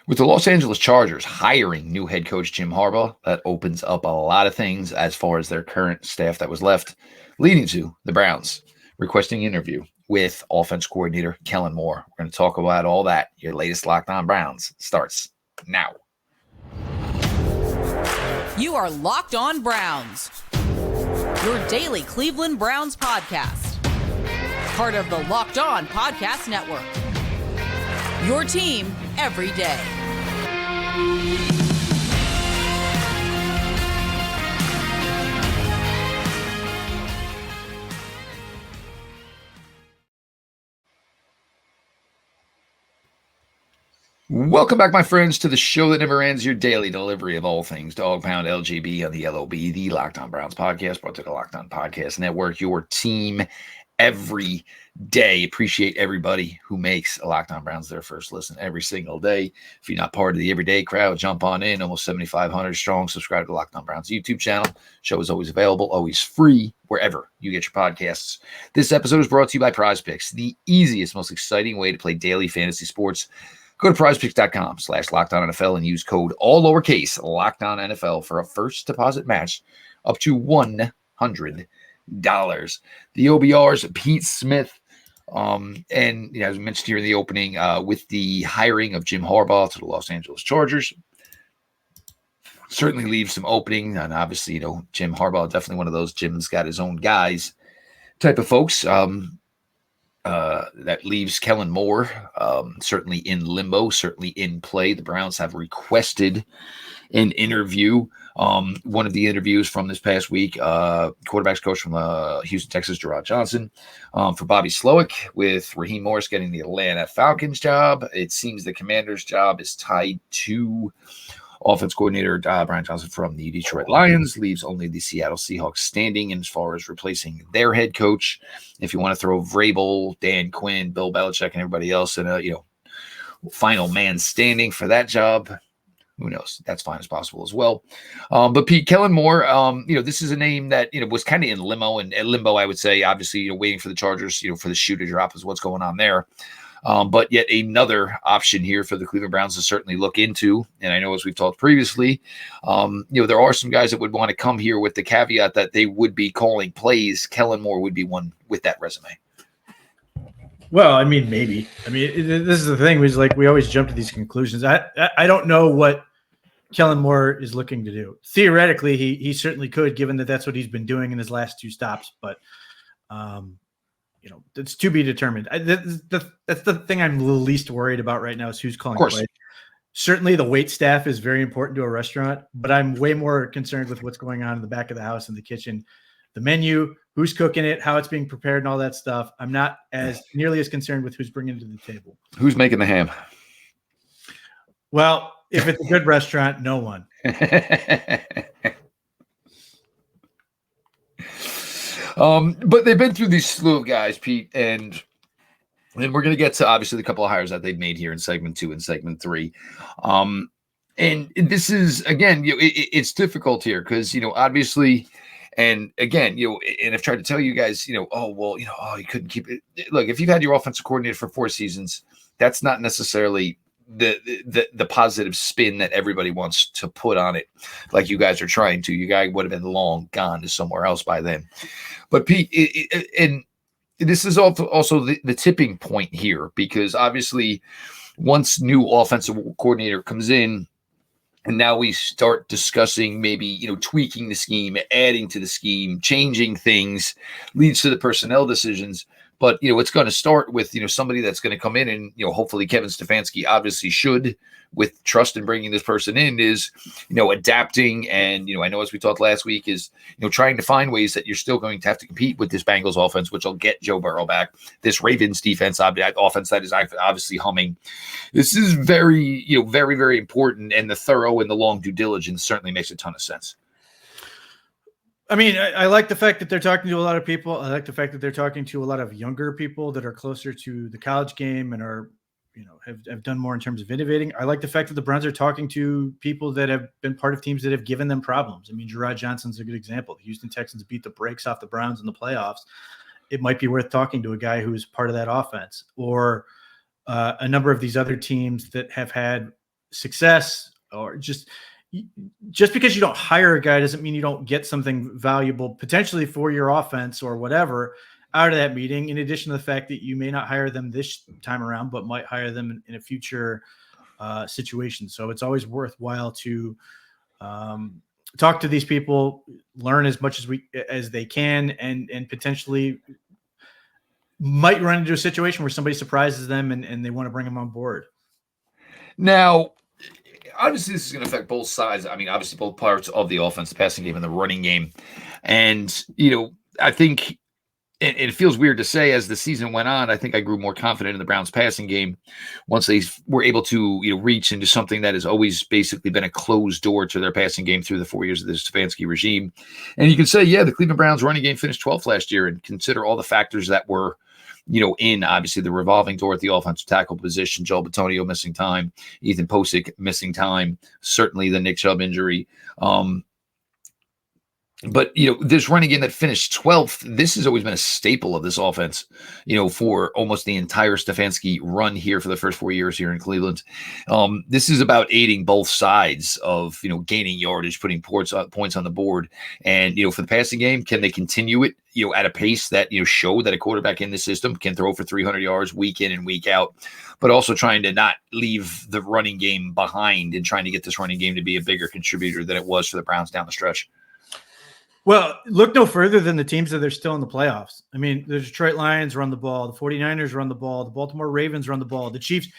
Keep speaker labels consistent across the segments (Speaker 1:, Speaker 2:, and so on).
Speaker 1: With the Los Angeles Chargers hiring new head coach Jim Harbaugh, that opens up a lot of things as far as their current staff that was left, leading to the Browns requesting an interview with offense coordinator Kellen Moore. We're going to talk about all that. Your latest Locked On Browns starts now.
Speaker 2: You are Locked On Browns, your daily Cleveland Browns podcast. Part of the Locked On Podcast Network. Your team every day.
Speaker 1: Welcome back, my friends, to the show that never ends, your daily delivery of all things Dog Pound LGB on the LOB, the Locked On Browns podcast, brought to the Locked On Podcast Network, your team every day. Appreciate everybody who makes Locked On Browns their first listen every single day. If you're not part of the everyday crowd, jump on in. Almost 7,500 strong. Subscribe to the Locked On Browns YouTube channel. Show is always available, always free, wherever you get your podcasts. This episode is brought to you by PrizePicks, the easiest, most exciting way to play daily fantasy sports. Go to prizepicks.com/LockedOnNFL and use code all lowercase LockedOnNFL for a first deposit match up to $100. The OBR's Pete Smith. And as mentioned here in the opening, with the hiring of Jim Harbaugh to the Los Angeles Chargers, certainly leaves some opening. And obviously, Jim Harbaugh, definitely one of those Jim's got his own guys type of folks. That leaves Kellen Moore certainly in limbo, certainly in play. The Browns have requested an interview. One of the interviews from this past week, quarterbacks coach from Houston, Texas, Gerard Johnson, for Bobby Slowick, with Raheem Morris getting the Atlanta Falcons job. It seems the Commander's job is tied to offense coordinator Brian Johnson from the Detroit Lions. Leaves only the Seattle Seahawks standing as far as replacing their head coach. If you want to throw Vrabel, Dan Quinn, Bill Belichick, and everybody else in a final man standing for that job, who knows? That's fine as possible as well. But Pete, Kellen Moore, this is a name that was kind of in limbo, and limbo, I would say, obviously, waiting for the Chargers, for the shoe to drop is what's going on there. But yet another option here for the Cleveland Browns to certainly look into. And I know, as we've talked previously, there are some guys that would want to come here with the caveat that they would be calling plays. Kellen Moore would be one with that resume.
Speaker 3: Well, I mean, maybe. I mean, this is the thing. We always jump to these conclusions. I don't know what Kellen Moore is looking to do. Theoretically, he certainly could, given that that's what he's been doing in his last two stops. But it's to be determined. That's the thing I'm the least worried about right now is who's calling plays. Certainly the wait staff is very important to a restaurant, but I'm way more concerned with what's going on in the back of the house, in the kitchen, the menu, who's cooking it, how it's being prepared, and all that stuff. I'm not nearly as concerned with who's bringing it to the table. Who's making the ham? Well, if it's a good restaurant, no one.
Speaker 1: But they've been through these slew of guys, Pete, and we're going to get to obviously the couple of hires that they've made here in segment 2 and segment 3. And this is, again, it's difficult here because, obviously, and again, and I've tried to tell you guys, you couldn't keep it. Look, if you've had your offensive coordinator for 4 seasons, that's not necessarily the positive spin that everybody wants to put on it, like you guys are trying to. You guys would have been long gone to somewhere else by then. But Pete, and this is also the tipping point here, because obviously once new offensive coordinator comes in, and now we start discussing maybe, tweaking the scheme, adding to the scheme, changing things, leads to the personnel decisions. But, it's going to start with, somebody that's going to come in and, hopefully Kevin Stefanski obviously should, with trust in bringing this person in, is, adapting. And, I know, as we talked last week, is, trying to find ways that you're still going to have to compete with this Bengals offense, which will get Joe Burrow back. This Ravens defense, offense that is obviously humming. This is very, very, very important. And the thorough and the long due diligence certainly makes a ton of sense.
Speaker 3: I mean, I like the fact that they're talking to a lot of people. I like the fact that they're talking to a lot of younger people that are closer to the college game and are, have done more in terms of innovating. I like the fact that the Browns are talking to people that have been part of teams that have given them problems. I mean, Gerard Johnson's a good example. The Houston Texans beat the brakes off the Browns in the playoffs. It might be worth talking to a guy who's part of that offense, or a number of these other teams that have had success, or just because you don't hire a guy doesn't mean you don't get something valuable potentially for your offense or whatever out of that meeting, in addition to the fact that you may not hire them this time around, but might hire them in a future situation. So it's always worthwhile to talk to these people, learn as much as they can, and potentially might run into a situation where somebody surprises them and they want to bring them on board.
Speaker 1: Now, obviously, this is going to affect both sides. I mean, obviously, both parts of the offense, the passing game and the running game. And, I think it feels weird to say as the season went on, I think I grew more confident in the Browns passing game once they were able to, reach into something that has always basically been a closed door to their passing game through the 4 years of the Stefanski regime. And you can say, yeah, the Cleveland Browns running game finished 12th last year, and consider all the factors that were, in obviously the revolving door at the offensive tackle position, Joel Bitonio missing time, Ethan Posick missing time, certainly the Nick Chubb injury. But, this running game that finished 12th, this has always been a staple of this offense, for almost the entire Stefanski run here for the first 4 years here in Cleveland. This is about aiding both sides of, gaining yardage, putting points on the board. And, for the passing game, can they continue it, at a pace that, show that a quarterback in the system can throw for 300 yards week in and week out, but also trying to not leave the running game behind and trying to get this running game to be a bigger contributor than it was for the Browns down the stretch.
Speaker 3: Well, look no further than the teams that are still in the playoffs. I mean, the Detroit Lions run the ball. The 49ers run the ball. The Baltimore Ravens run the ball. The Chiefs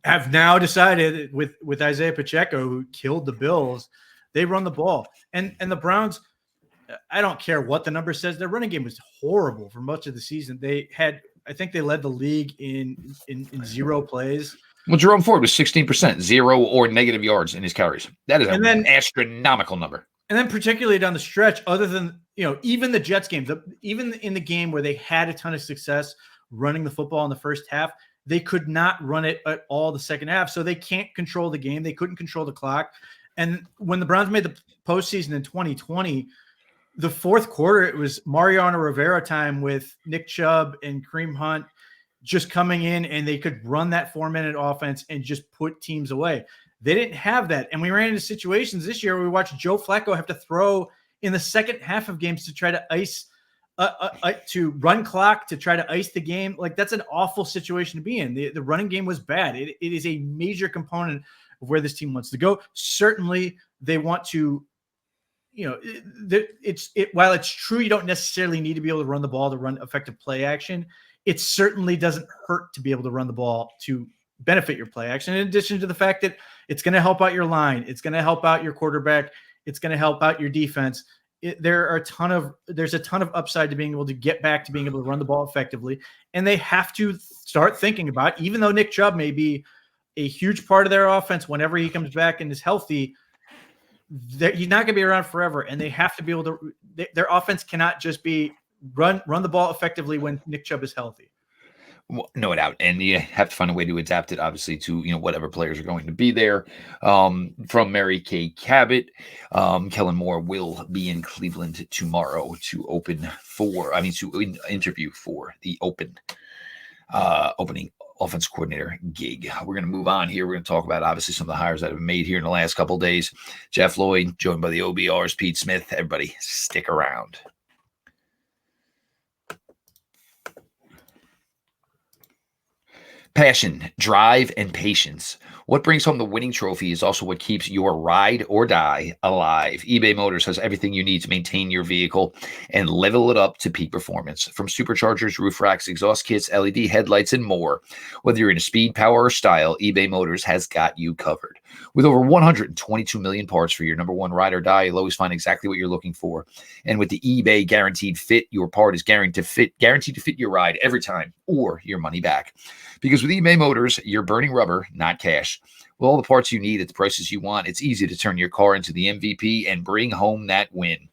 Speaker 3: have now decided with Isaiah Pacheco, who killed the Bills, they run the ball. And the Browns, I don't care what the number says, their running game was horrible for much of the season. I think they led the league in zero plays.
Speaker 1: Well, Jerome Ford was 16%, 0 or negative yards in his carries. That is an astronomical number.
Speaker 3: And then particularly down the stretch, other than, even the Jets game, even in the game where they had a ton of success running the football in the first half, they could not run it at all the second half. So they can't control the game. They couldn't control the clock. And when the Browns made the postseason in 2020, the fourth quarter, it was Mariano Rivera time with Nick Chubb and Kareem Hunt just coming in, and they could run that 4-minute offense and just put teams away. They didn't have that. And we ran into situations this year where we watched Joe Flacco have to throw in the second half of games to try to ice, to run clock, to try to ice the game. Like, that's an awful situation to be in. The running game was bad. It is a major component of where this team wants to go. Certainly they want to, while it's true you don't necessarily need to be able to run the ball to run effective play action, it certainly doesn't hurt to be able to run the ball to benefit your play action, in addition to the fact that it's going to help out your line. It's going to help out your quarterback. It's going to help out your defense. There's a ton of upside to being able to get back to being able to run the ball effectively. And they have to start thinking about, even though Nick Chubb may be a huge part of their offense whenever he comes back and is healthy, he's not going to be around forever. And they have to be able to, their offense cannot just be run the ball effectively when Nick Chubb is healthy.
Speaker 1: No doubt. And you have to find a way to adapt it, obviously, to, whatever players are going to be there. From Mary Kay Cabot, Kellen Moore will be in Cleveland tomorrow to interview for the opening offense coordinator gig. We're going to move on here. We're going to talk about, obviously, some of the hires that have been made here in the last couple of days. Jeff Lloyd, joined by the OBRs, Pete Smith. Everybody stick around. Passion, drive, and patience. What brings home the winning trophy is also what keeps your ride or die alive. eBay Motors has everything you need to maintain your vehicle and level it up to peak performance. From superchargers, roof racks, exhaust kits, LED headlights, and more. Whether you're into speed, power, or style, eBay Motors has got you covered. With over 122 million parts for your number one ride or die, you'll always find exactly what you're looking for. And with the eBay Guaranteed Fit, your part is guaranteed to fit your ride every time or your money back. Because with eBay Motors, you're burning rubber, not cash. With all the parts you need at the prices you want, it's easy to turn your car into the MVP and bring home that win.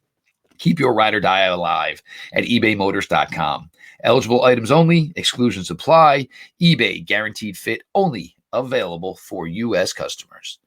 Speaker 1: Keep your ride or die alive at ebaymotors.com. Eligible items only, exclusions apply. eBay Guaranteed Fit only available for U.S. customers.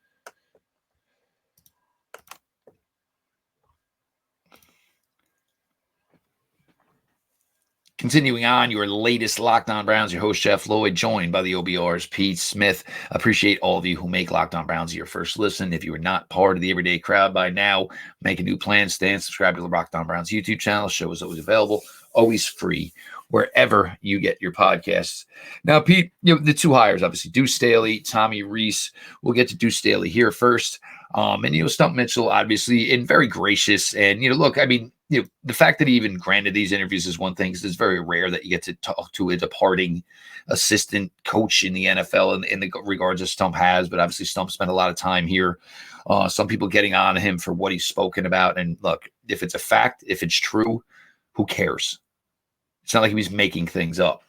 Speaker 1: Continuing on, your latest Locked On Browns, your host, Jeff Lloyd, joined by the OBR's Pete Smith. Appreciate all of you who make Locked On Browns your first listen. If you are not part of the everyday crowd by now, make a new plan, stay and subscribe to the Locked On Browns YouTube channel. Show is always available, always free, wherever you get your podcasts. Now, Pete, the two hires, obviously, Duce Staley, Tommy Rees. We'll get to Duce Staley here first. And, Stump Mitchell, obviously, and very gracious. And, look, I mean, the fact that he even granted these interviews is one thing, because it's very rare that you get to talk to a departing assistant coach in the NFL in the regards that Stump has. But obviously, Stump spent a lot of time here. Some people getting on him for what he's spoken about. And look, if it's a fact, if it's true, who cares? It's not like he was making things up.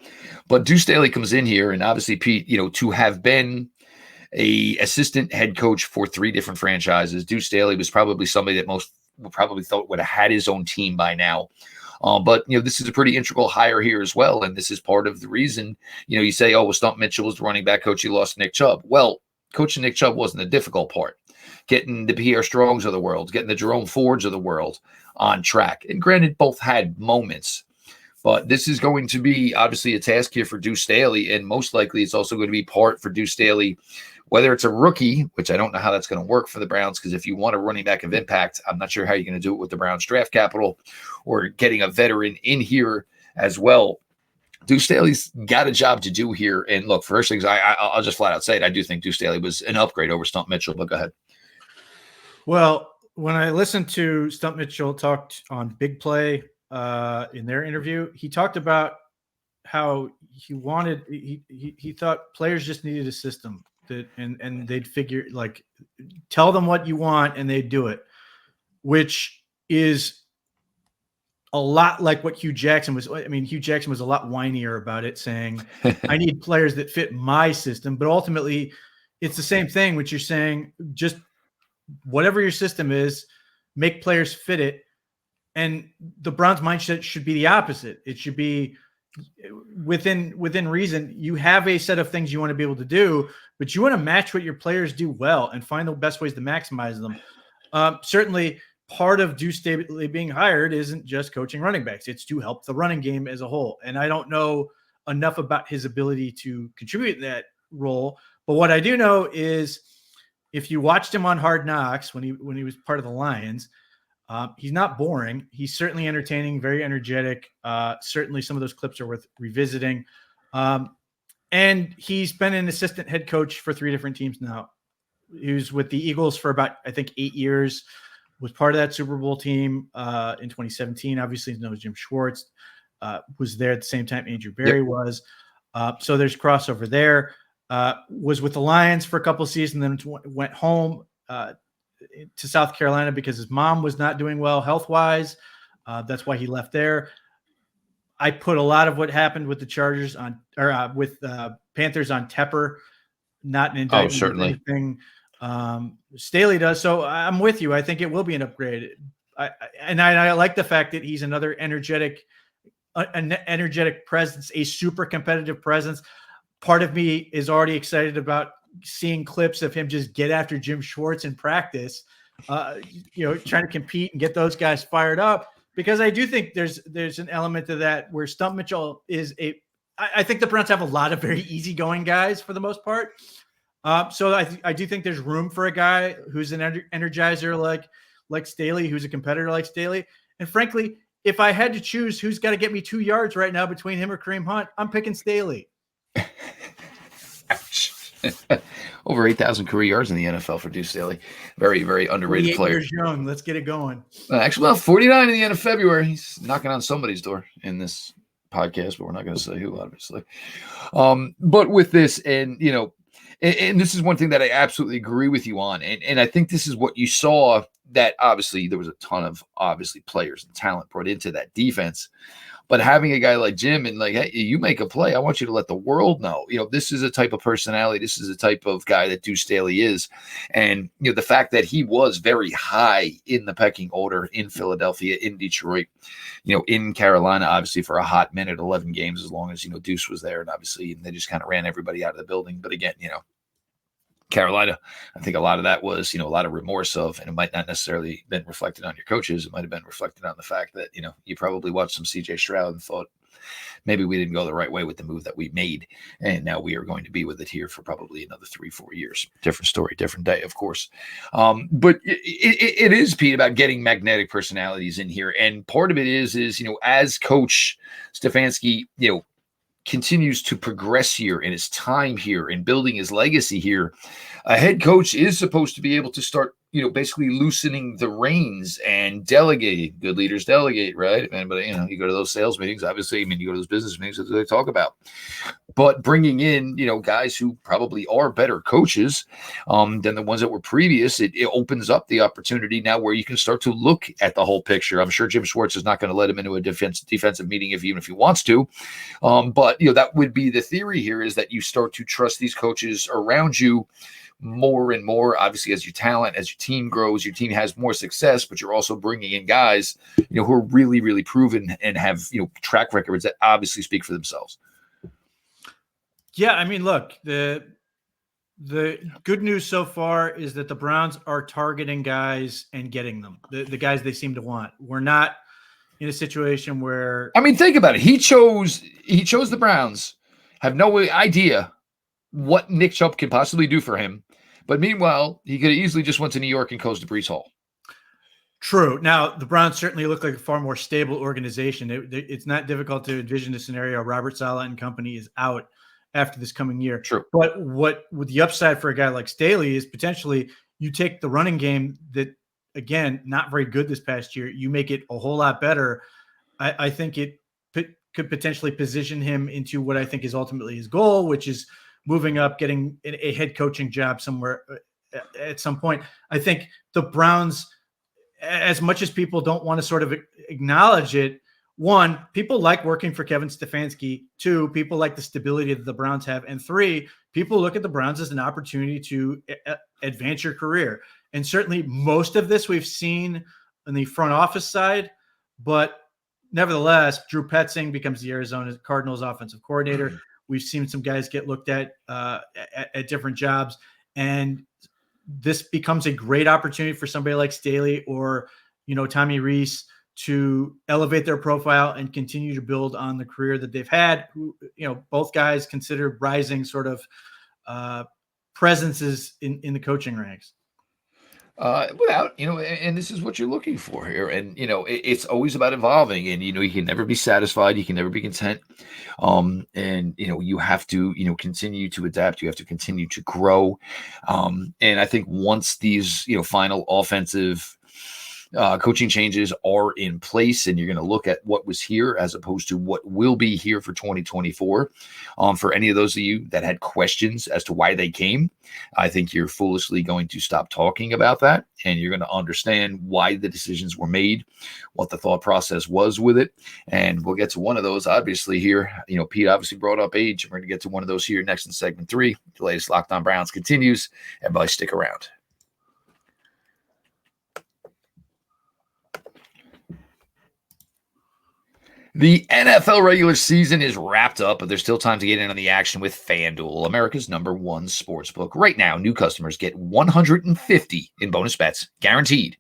Speaker 1: But Duce Staley comes in here, and obviously, Pete, to have been a assistant head coach for 3 different franchises, Duce Staley was probably somebody that most probably thought would have had his own team by now. But this is a pretty integral hire here as well. And this is part of the reason, you say, oh, well, Stump Mitchell was the running back coach. He lost Nick Chubb. Well, coaching Nick Chubb wasn't the difficult part. Getting the Pierre Strongs of the world, getting the Jerome Fords of the world on track. And granted, both had moments. But this is going to be obviously a task here for Duce Staley. And most likely it's also going to be part for Duce Staley, whether it's a rookie, which I don't know how that's going to work for the Browns, because if you want a running back of impact, I'm not sure how you're going to do it with the Browns draft capital, or getting a veteran in here as well. Duce Staley's got a job to do here. And look, first things, I'll just flat out say it. I do think Duce Staley was an upgrade over Stump Mitchell, but go ahead.
Speaker 3: Well, when I listened to Stump Mitchell talked on Big Play in their interview, he talked about how he thought players just needed a system. And they'd figure, like, tell them what you want and they'd do it, which is a lot like what Hugh Jackson was. I mean, Hugh Jackson was a lot whinier about it, saying, I need players that fit my system. But ultimately, it's the same thing, which you're saying, just whatever your system is, make players fit it. And the Browns mindset should be the opposite. It should be within reason. You have a set of things you want to be able to do, but you want to match what your players do well and find the best ways to maximize them. Certainly part of Duce Staley being hired isn't just coaching running backs. It's to help the running game as a whole. And I don't know enough about his ability to contribute in that role. But what I do know is if you watched him on Hard Knocks when he was part of the Lions, he's not boring. He's certainly entertaining, very energetic. Certainly some of those clips are worth revisiting. And he's been an assistant head coach for 3 different teams now. He was with the Eagles for about, I think, 8 years, was part of that Super Bowl team in 2017. Obviously, he knows Jim Schwartz, was there at the same time Andrew Berry was. So there's crossover there. Was with the Lions for a couple of seasons, then went home to South Carolina because his mom was not doing well health-wise. That's why he left there. I put a lot of what happened with the Chargers on, or with Panthers on Tepper, not an indictment.
Speaker 1: Oh, certainly.
Speaker 3: Anything. Staley does. So I'm with you. I think it will be an upgrade. I like the fact that he's another energetic presence, a super competitive presence. Part of me is already excited about seeing clips of him just get after Jim Schwartz in practice, trying to compete and get those guys fired up. Because I do think there's an element to that where Stump Mitchell is I think the Browns have a lot of very easygoing guys for the most part. So I do think there's room for a guy who's an energizer like Staley, who's a competitor like Staley. And frankly, if I had to choose who's got to get me 2 yards right now between him or Kareem Hunt, I'm picking Staley.
Speaker 1: Over 8,000 career yards in the NFL for Duce Staley. Very, very underrated player.
Speaker 3: Years young. Let's get it going.
Speaker 1: Actually, about 49 in the end of February. He's knocking on somebody's door in this podcast, but we're not going to say who, obviously. But with this, and this is one thing that I absolutely agree with you on. And I think this is what you saw, that obviously there was a ton of players and talent brought into that defense. But having a guy like Jim and hey, you make a play, I want you to let the world know. This is a type of personality. This is a type of guy that Duce Staley is. And, the fact that he was very high in the pecking order in Philadelphia, in Detroit, in Carolina, obviously for a hot minute, 11 games, as long as, Duce was there. And obviously they just kind of ran everybody out of the building. But again, Carolina, I think a lot of that was, a lot of remorse of, and it might not necessarily been reflected on your coaches. It might have been reflected on the fact that, you probably watched some CJ Stroud and thought, maybe we didn't go the right way with the move that we made. And now we are going to be with it here for probably another 3-4 years. Different story, different day, of course. But it is, Pete, about getting magnetic personalities in here. And part of it is, as Coach Stefanski, continues to progress here in his time here and building his legacy here, a head coach is supposed to be able to start, basically loosening the reins and delegating. Good leaders delegate, right? But you go to those sales meetings, obviously, you go to those business meetings, that's what they talk about. But bringing in, guys who probably are better coaches than the ones that were previous, it opens up the opportunity now where you can start to look at the whole picture. I'm sure Jim Schwartz is not going to let him into a defensive meeting even if he wants to. But that would be the theory here, is that you start to trust these coaches around you more and more. Obviously, as your talent, as your team grows, your team has more success, but you're also bringing in guys, who are really, really proven and have, track records that obviously speak for themselves.
Speaker 3: Yeah, look, the good news so far is that the Browns are targeting guys and getting them, the guys they seem to want. We're not in a situation where,
Speaker 1: think about it. He chose the Browns, have no idea what Nick Chubb could possibly do for him. But meanwhile, he could have easily just went to New York and coached at Brees Hall.
Speaker 3: True. Now, the Browns certainly look like a far more stable organization. It's not difficult to envision a scenario Robert Saleh and company is out after this coming year.
Speaker 1: True.
Speaker 3: But what with the upside for a guy like Staley is potentially you take the running game that, again, not very good this past year, you make it a whole lot better. I think it could potentially position him into what I think is ultimately his goal, which is moving up, getting a head coaching job somewhere at some point. I think the Browns, as much as people don't want to sort of acknowledge it, one, people like working for Kevin Stefanski. Two, people like the stability that the Browns have. And three, people look at the Browns as an opportunity to advance your career. And certainly most of this we've seen on the front office side, but nevertheless, Drew Petzing becomes the Arizona Cardinals offensive coordinator. We've seen some guys get looked at different jobs, and this becomes a great opportunity for somebody like Staley or, Tommy Rees to elevate their profile and continue to build on the career that they've had. Who, both guys considered rising sort of presences in the coaching ranks.
Speaker 1: Without, and this is what you're looking for here. And, it's always about evolving, and, you can never be satisfied. You can never be content. And, you have to, continue to adapt. You have to continue to grow. And I think once these, final offensive coaching changes are in place, and you're going to look at what was here as opposed to what will be here for 2024. For any of those of you that had questions as to why they came, I think you're foolishly going to stop talking about that, and you're going to understand why the decisions were made, what the thought process was with it. And we'll get to one of those obviously here. Pete obviously brought up age, and we're going to get to one of those here next in segment 3. The latest Locked On Browns continues. Everybody stick around. The NFL regular season is wrapped up, but there's still time to get in on the action with FanDuel, America's #1 sportsbook. Right now, new customers get $150 in bonus bets, guaranteed,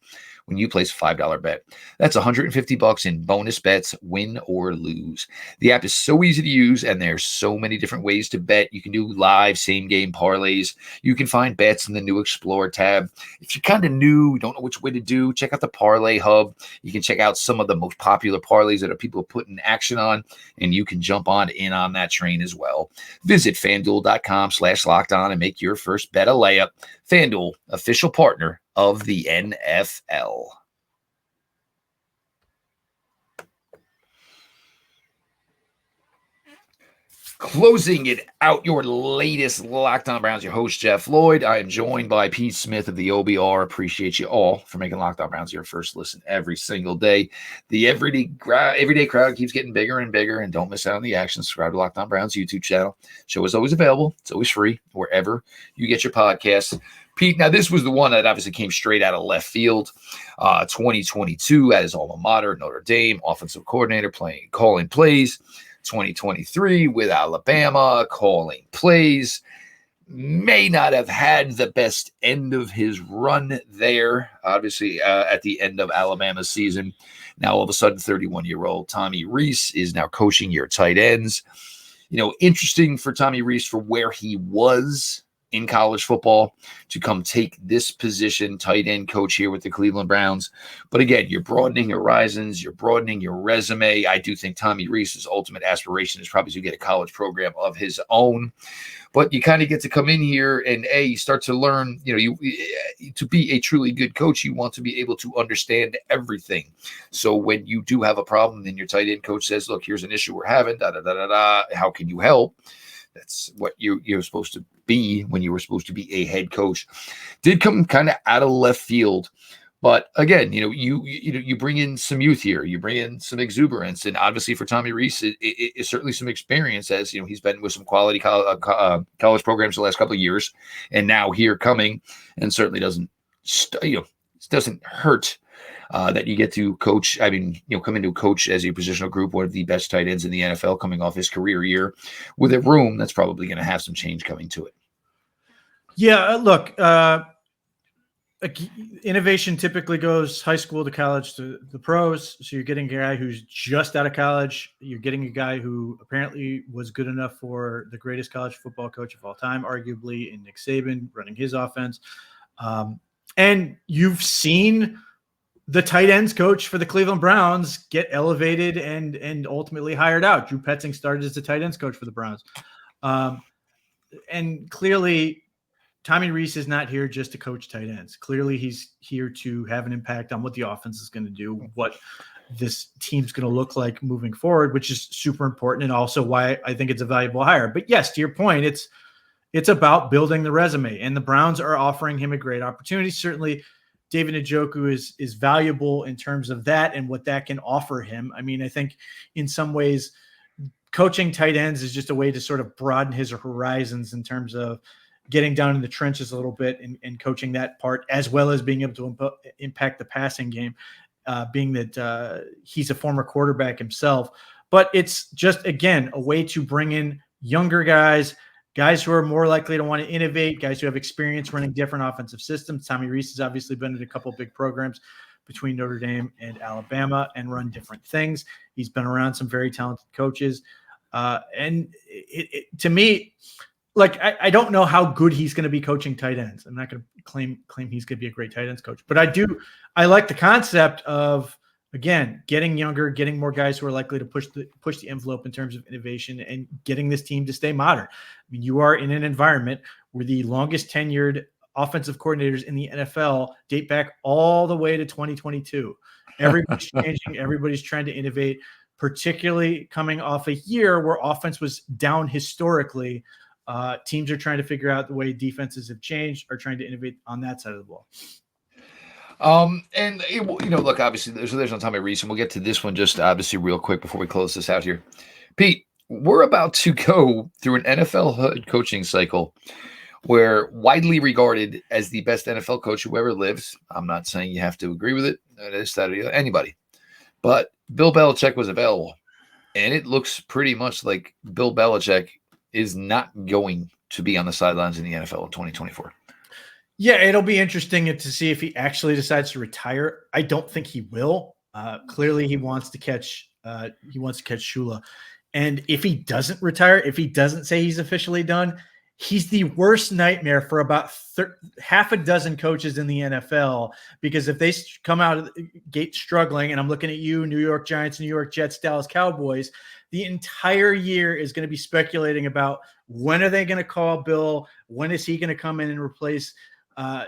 Speaker 1: when you place a $5 bet. That's $150 in bonus bets, win or lose. The app is so easy to use, and there's so many different ways to bet. You can do live same-game parlays. You can find bets in the new Explore tab. If you're kind of new, don't know which way to do, check out the Parlay Hub. You can check out some of the most popular parlays that people are putting action on, and you can jump in on that train as well. Visit FanDuel.com/lockedon and make your first bet a layup. FanDuel, official partner of the NFL. Closing it out, your latest Locked On Browns, your host, Jeff Lloyd. I am joined by Pete Smith of the OBR. Appreciate you all for making Locked On Browns your first listen every single day. The everyday crowd keeps getting bigger and bigger, and don't miss out on the action. Subscribe to Locked On Browns YouTube channel. Show is always available. It's always free wherever you get your podcasts. Pete, now this was the one that obviously came straight out of left field. 2022 at his alma mater, Notre Dame, offensive coordinator calling plays. 2023 with Alabama, calling plays. may not have had the best end of his run there. Obviously, at the end of Alabama's season, now all of a sudden, 31-year-old Tommy Rees is now coaching your tight ends. Interesting for Tommy Rees for where he was in college football to come take this position, tight end coach here with the Cleveland Browns. But again, you're broadening your horizons, you're broadening your resume. I do think Tommy Rees's ultimate aspiration is probably to get a college program of his own. But you kind of get to come in here and you start to learn, you to be a truly good coach, you want to be able to understand everything. So when you do have a problem, then your tight end coach says, look, here's an issue we're having, how can you help? That's what you're supposed to be when you were supposed to be a head coach. Did come kind of out of left field. But again, you bring in some youth here, you bring in some exuberance, and obviously for Tommy Rees, it's certainly some experience as he's been with some quality college programs the last couple of years, and now here coming, and certainly doesn't hurt that you get to coach. I mean, come into coach as a positional group, one of the best tight ends in the NFL, coming off his career year, with a room that's probably going to have some change coming to it.
Speaker 3: Yeah, look. Innovation typically goes high school to college to the pros. So you're getting a guy who's just out of college. You're getting a guy who apparently was good enough for the greatest college football coach of all time, arguably, in Nick Saban running his offense. And you've seen the tight ends coach for the Cleveland Browns get elevated and ultimately hired out. Drew Petzing started as the tight ends coach for the Browns. And clearly, Tommy Rees is not here just to coach tight ends. Clearly, he's here to have an impact on what the offense is going to do, what this team's going to look like moving forward, which is super important, and also why I think it's a valuable hire. But yes, to your point, it's about building the resume, and the Browns are offering him a great opportunity. Certainly, David Njoku is valuable in terms of that and what that can offer him. I mean, I think in some ways, coaching tight ends is just a way to sort of broaden his horizons in terms of getting down in the trenches a little bit and coaching that part, as well as being able to impact the passing game, being that he's a former quarterback himself. But it's just, again, a way to bring in younger guys who are more likely to want to innovate, guys who have experience running different offensive systems. Tommy Rees has obviously been in a couple of big programs between Notre Dame and Alabama and run different things. He's been around some very talented coaches. And to me, like, I don't know how good he's going to be coaching tight ends. I'm not going to claim he's going to be a great tight ends coach, but I like the concept of, again, getting younger, getting more guys who are likely to push the envelope in terms of innovation and getting this team to stay modern. I mean, you are in an environment where the longest tenured offensive coordinators in the NFL date back all the way to 2022. Everybody's changing. Everybody's trying to innovate, particularly coming off a year where offense was down historically. Teams are trying to figure out the way defenses have changed, are trying to innovate on that side of the ball.
Speaker 1: Look, obviously there's on Tommy Rees, and we'll get to this one just obviously real quick before we close this out here. Pete, we're about to go through an NFL head coaching cycle where widely regarded as the best NFL coach who ever lives. I'm not saying you have to agree with it, anybody, but Bill Belichick was available, and it looks pretty much like Bill Belichick is not going to be on the sidelines in the NFL in 2024.
Speaker 3: Yeah, it'll be interesting to see if he actually decides to retire. I don't think he will. Clearly, he wants to catch Shula, and if he doesn't retire, if he doesn't say he's officially done, he's the worst nightmare for about half a dozen coaches in the NFL, because if they come out of the gate struggling, and I'm looking at you, New York Giants, New York Jets, Dallas Cowboys, the entire year is going to be speculating about when are they going to call Bill? When is he going to come in and replace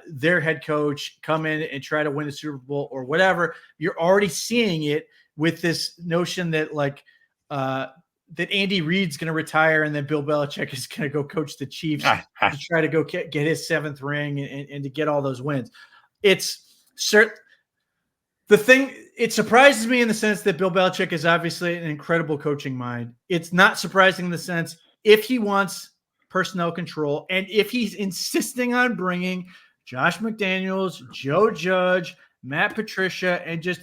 Speaker 3: their head coach, come in and try to win a Super Bowl or whatever? You're already seeing it with this notion that that Andy Reid's going to retire and then Bill Belichick is going to go coach the Chiefs to try to go get his seventh ring and to get all those wins. It's certain. The thing, it surprises me in the sense that Bill Belichick is obviously an incredible coaching mind. It's not surprising in the sense if he wants personnel control and if he's insisting on bringing Josh McDaniels, Joe Judge, Matt Patricia, and just,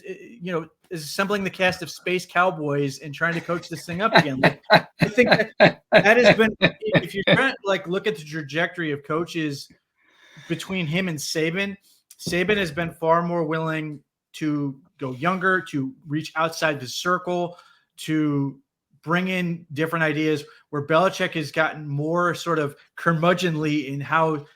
Speaker 3: assembling the cast of Space Cowboys and trying to coach this thing up again. Like, I think that has been, if you're trying to like look at the trajectory of coaches between him and Saban has been far more willing to go younger, to reach outside the circle, to bring in different ideas, where Belichick has gotten more sort of curmudgeonly in how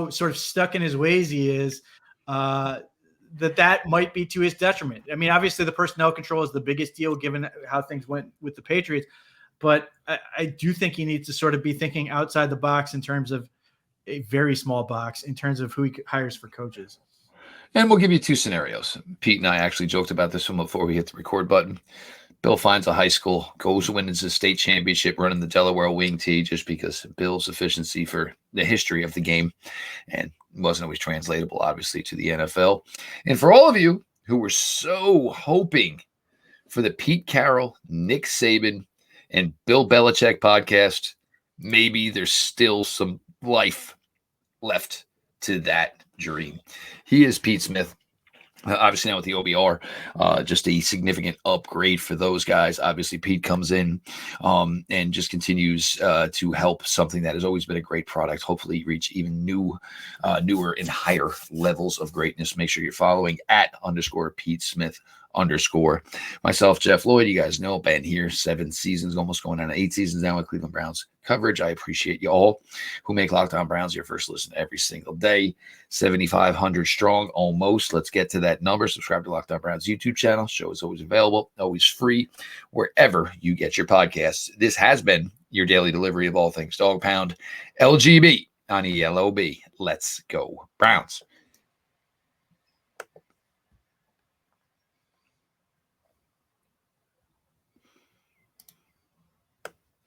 Speaker 3: sort of stuck in his ways he is, that might be to his detriment. I mean, obviously the personnel control is the biggest deal given how things went with the Patriots, but I do think he needs to sort of be thinking outside the box in terms of a very small box in terms of who he hires for coaches.
Speaker 1: And we'll give you two scenarios. Pete and I actually joked about this one before we hit the record button. Bill finds a high school, goes and wins a state championship running the Delaware wing tee just because Bill's efficiency for the history of the game and wasn't always translatable, obviously, to the NFL. And for all of you who were so hoping for the Pete Carroll, Nick Saban, and Bill Belichick podcast, maybe there's still some life left to that dream. He is Pete Smith. Obviously now with the OBR, just a significant upgrade for those guys. Obviously Pete comes in and just continues to help something that has always been a great product. Hopefully reach even newer and higher levels of greatness. Make sure you're following @_Pete Smith_. Myself, Jeff Lloyd, you guys know, been here 7 seasons, almost going on 8 seasons now with Cleveland Browns coverage. I appreciate you all who make Locked On Browns your first listen every single day. 7,500 strong, almost. Let's get to that number. Subscribe to Locked On Browns YouTube channel. Show is always available, always free, wherever you get your podcasts. This has been your daily delivery of all things Dog Pound, LGB on ELOB. Let's go Browns.